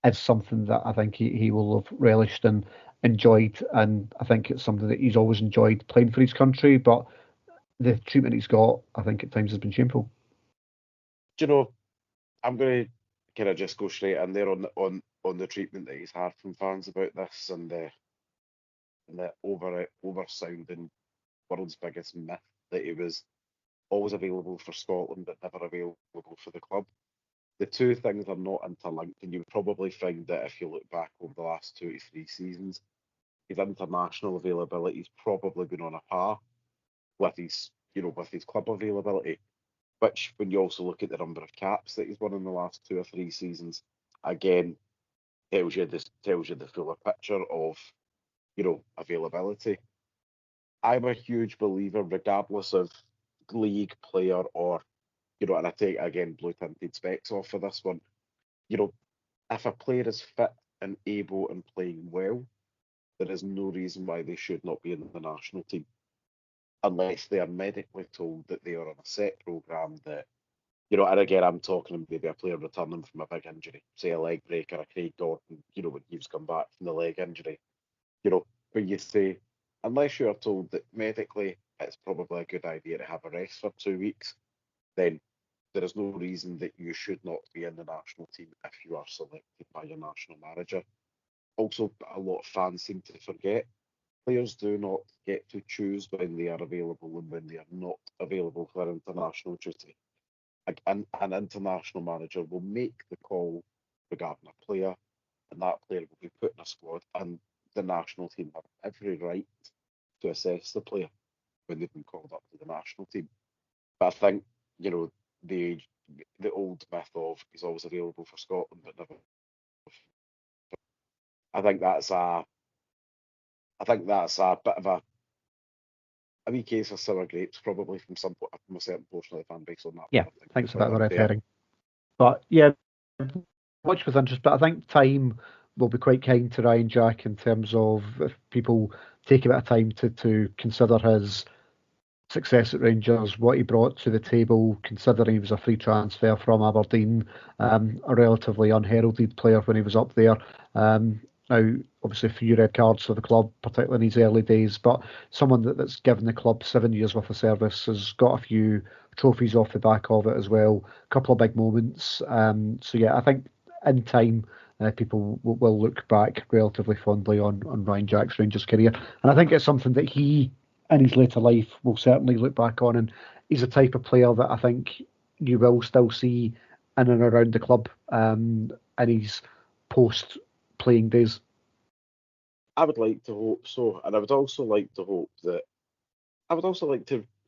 is something that I think he will have relished and enjoyed, and I think it's something that he's always enjoyed playing for his country. But the treatment he's got, I think at times has been shameful. Do you know, I'm going to kind of just go straight in there on the treatment that he's had from fans about this and the over sounding world's biggest myth that he was always available for Scotland but never available for the club. The two things are not interlinked, and you would probably find that if you look back over the last 2 to 3 seasons, his international availability's probably been on a par with his club availability. Which, when you also look at the number of caps that he's won in the last 2 or 3 seasons, again tells you the fuller picture of availability. I'm a huge believer, regardless of league player or and I take again blue tinted specs off for this one. You know, if a player is fit and able and playing well, there is no reason why they should not be in the national team, unless they are medically told that they are on a set program that and again, I'm talking maybe a player returning from a big injury, say a leg break or a Craig Gordon, when he's come back from the leg injury, when you say, unless you are told that medically it's probably a good idea to have a rest for 2 weeks, then there is no reason that you should not be in the national team if you are selected by your national manager. Also, a lot of fans seem to forget players do not get to choose when they are available and when they are not available for international duty. An international manager will make the call regarding a player, and that player will be put in a squad, and the national team have every right to assess the player when they've been called up to the national team. But I think, the the old myth of he's always available for Scotland but never. I think that's a I think that's a bit of a wee case of sour grapes, probably from a certain portion of the fan base on that Yeah, one. I I think, think to it's a put bit of a it out red there. herring. But yeah, watch with interest. But I think time will be quite kind to Ryan Jack in terms of if people take a bit of time to consider his success at Rangers, what he brought to the table, considering he was a free transfer from Aberdeen, a relatively unheralded player when he was up there. Now, obviously, a few red cards for the club, particularly in his early days, but someone that's given the club 7 years worth of service, has got a few trophies off the back of it as well, a couple of big moments. So, yeah, I think in time, people will look back relatively fondly on Ryan Jack's Rangers career. And I think it's something that he in his later life will certainly look back on. And he's a type of player that I think you will still see in and around the club in his post playing days. I would like to hope so, and I would also like to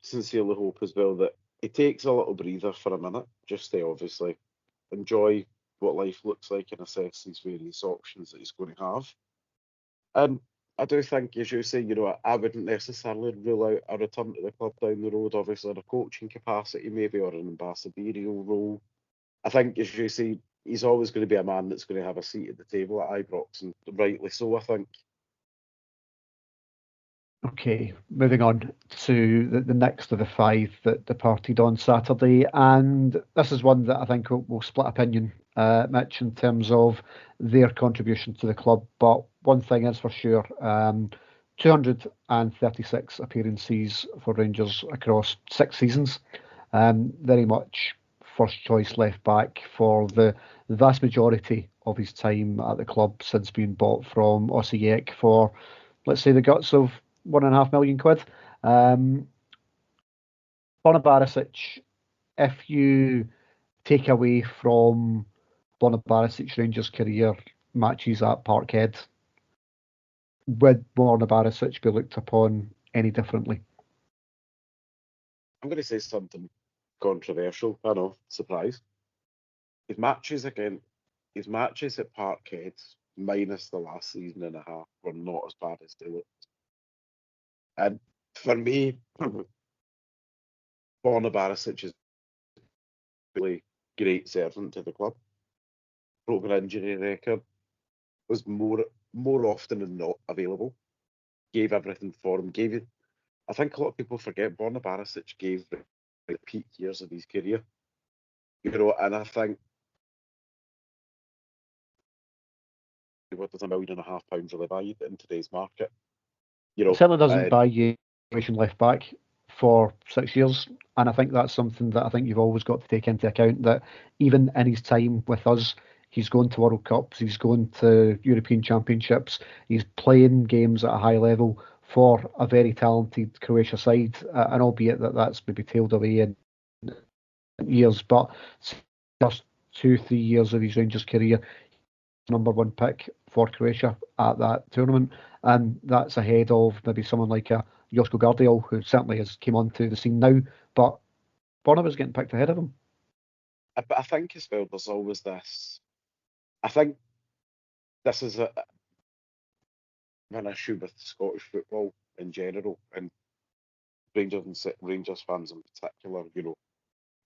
sincerely hope as well that he takes a little breather for a minute, just to obviously enjoy what life looks like and assess these various options that he's going to have. And I do think, as you say, I wouldn't necessarily rule out a return to the club down the road, obviously in a coaching capacity maybe, or an ambassadorial role. I think, as you say, he's always going to be a man that's going to have a seat at the table at Ibrox, and rightly so, I think. Okay, moving on to the next of the five that departed on Saturday. And this is one that I think will split opinion, Mitch, in terms of their contribution to the club. But one thing is for sure 236 appearances for Rangers across 6 seasons. Very much first choice left back for the vast majority of his time at the club since being bought from Osijek for, let's say, the guts of 1.5 million quid. Um, Borna Barisic, if you take away from Borna Barisic's Rangers career matches at Parkhead, would Borna Barisic be looked upon any differently? I'm going to say something controversial. I know, surprise. His matches again, his matches at Parkhead, minus the last season and a half, were not as bad as they looked. And for me, Borna Barisic is really great servant to the club. Broken injury record, was more often than not available. Gave everything for him. Gave it. I think a lot of people forget Borna Barisic gave the peak years of his career. And I think what does £1.5 million really buy in today's market? It certainly doesn't And buy you Croatian left back for 6 years, and I think that's something that I think you've always got to take into account. That even in his time with us, he's going to World Cups, he's going to European Championships, he's playing games at a high level for a very talented Croatia side, and albeit that that's maybe tailed away in years, but just 2, 3 years of his Rangers career, number one pick for Croatia at that tournament, and that's ahead of maybe someone like a Josko Gvardiol, who certainly has came onto the scene now, but Borna was getting picked ahead of him. but I think as well, there's always this. I think this is an issue with Scottish football in general, and Rangers fans in particular.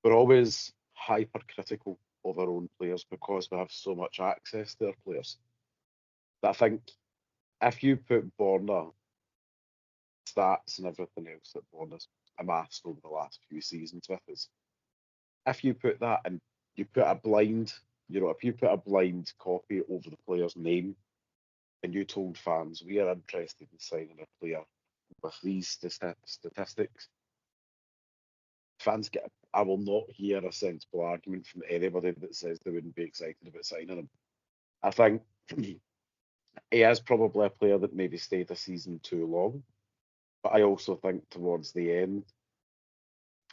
We're always hypercritical of our own players because we have so much access to our players. But I think if you put Borna stats and everything else that Borna's amassed over the last few seasons with us, if you put that and you put a blind, if you put a blind copy over the player's name and you told fans we are interested in signing a player with these statistics, fans get. I will not hear a sensible argument from anybody that says they wouldn't be excited about signing him. I think he is probably a player that maybe stayed a season too long, but I also think towards the end,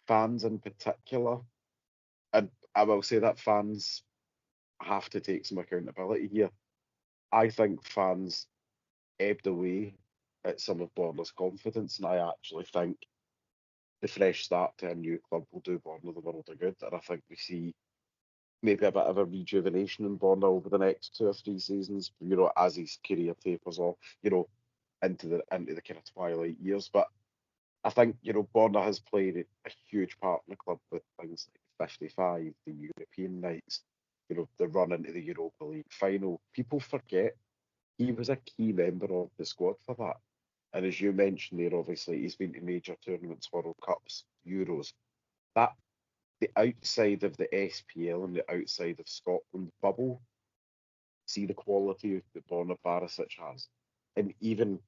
fans in particular, and I will say that fans have to take some accountability here. I think fans ebbed away at some of Borna's confidence, and I actually think the fresh start to a new club will do Borna the world of good. And I think we see maybe a bit of a rejuvenation in Borna over the next 2 or 3 seasons, as his career tapers off, into the kind of twilight years. But I think, Borna has played a huge part in the club with things like 55, the European nights, the run into the Europa League final. People forget he was a key member of the squad for that. And as you mentioned there, obviously, he's been to major tournaments, World Cups, Euros. That the outside of the SPL and the outside of Scotland bubble, see the quality that Borna Barisic has. And even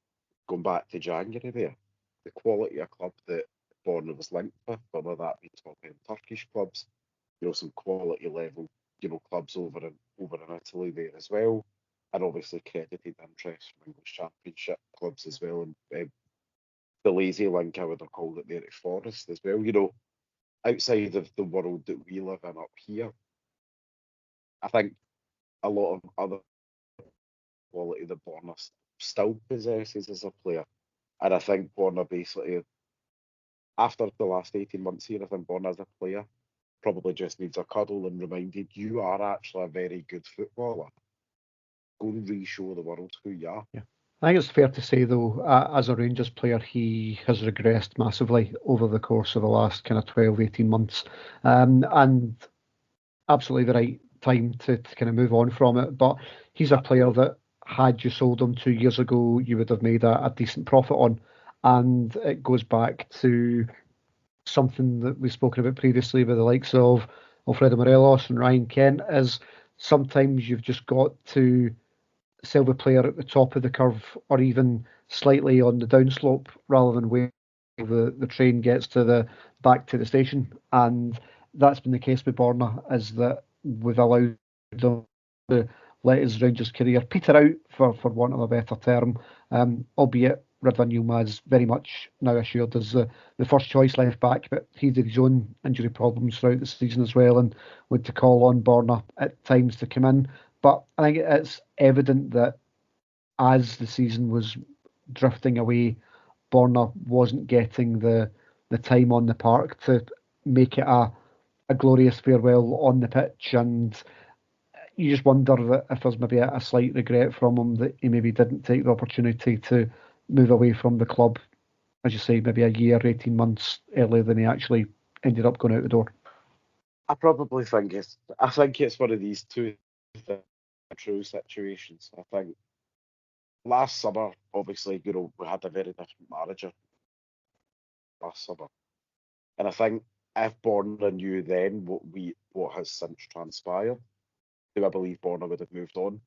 going back to January there, the quality of club that Borna was linked with, whether that be top end Turkish clubs, some quality level, clubs over in Italy there as well. And obviously credited interest from English Championship clubs as well. And the lazy link, I would have called it there at Forest as well. Outside of the world that we live in up here, I think a lot of other quality that Borna still possesses as a player. And I think Borna basically, after the last 18 months here, I think Borna as a player probably just needs a cuddle and reminded you are actually a very good footballer. Go and re-show the world who you are. Yeah. I think it's fair to say, though, as a Rangers player, he has regressed massively over the course of the last kind of 12, 18 months. And absolutely the right time to kind of move on from it. But he's a player that, had you sold him 2 years ago, you would have made a decent profit on. And it goes back to something that we've spoken about previously with the likes of Alfredo Morelos and Ryan Kent, is sometimes you've just got to sell the player at the top of the curve or even slightly on the downslope rather than wait till the train gets to the back to the station. And that's been the case with Borna, is that we've allowed him to let his Rangers career peter out, for want of a better term, albeit Ridvan Yilmaz very much now assured as the first choice left back, but he's had his own injury problems throughout the season as well, and would to call on Borna at times to come in. But I think it's evident that as the season was drifting away, Borna wasn't getting the time on the park to make it a glorious farewell on the pitch. And you just wonder that if there's maybe a slight regret from him that he maybe didn't take the opportunity to move away from the club, as you say, maybe a year, 18 months earlier than he actually ended up going out the door. I think it's one of these two true situations. I think last summer, obviously, we had a very different manager last summer. And I think if Borna knew then what has since transpired, do I believe Borna would have moved on?